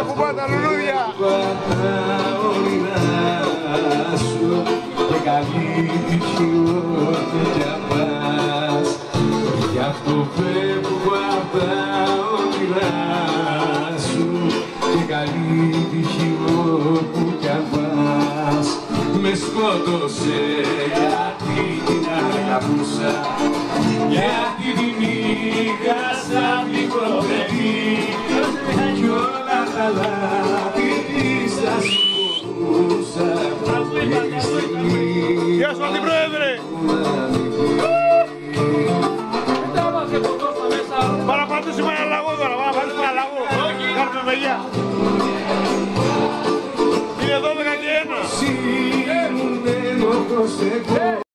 κουμπά τα λουλούδια. Τα όνειρά σου και καλή τύχη όπου κι αν πας. Γι' αυτό φεύγω απ' τα όνειρά σου και καλή τύχη όπου κι αν πας. Με σκότωσε γιατί την αγαπούσα, γιατί την είχα σαν μικρό παιδί κι όλα τα λάθη της θα σηκούσα. Γεια σου Αντιπρόεδρε! Πάμε να πατήσουμε ένα λαγό τώρα, πάμε να πατήσουμε ένα λαγό. Κάνουμε παιδιά. Είναι 12 και 1.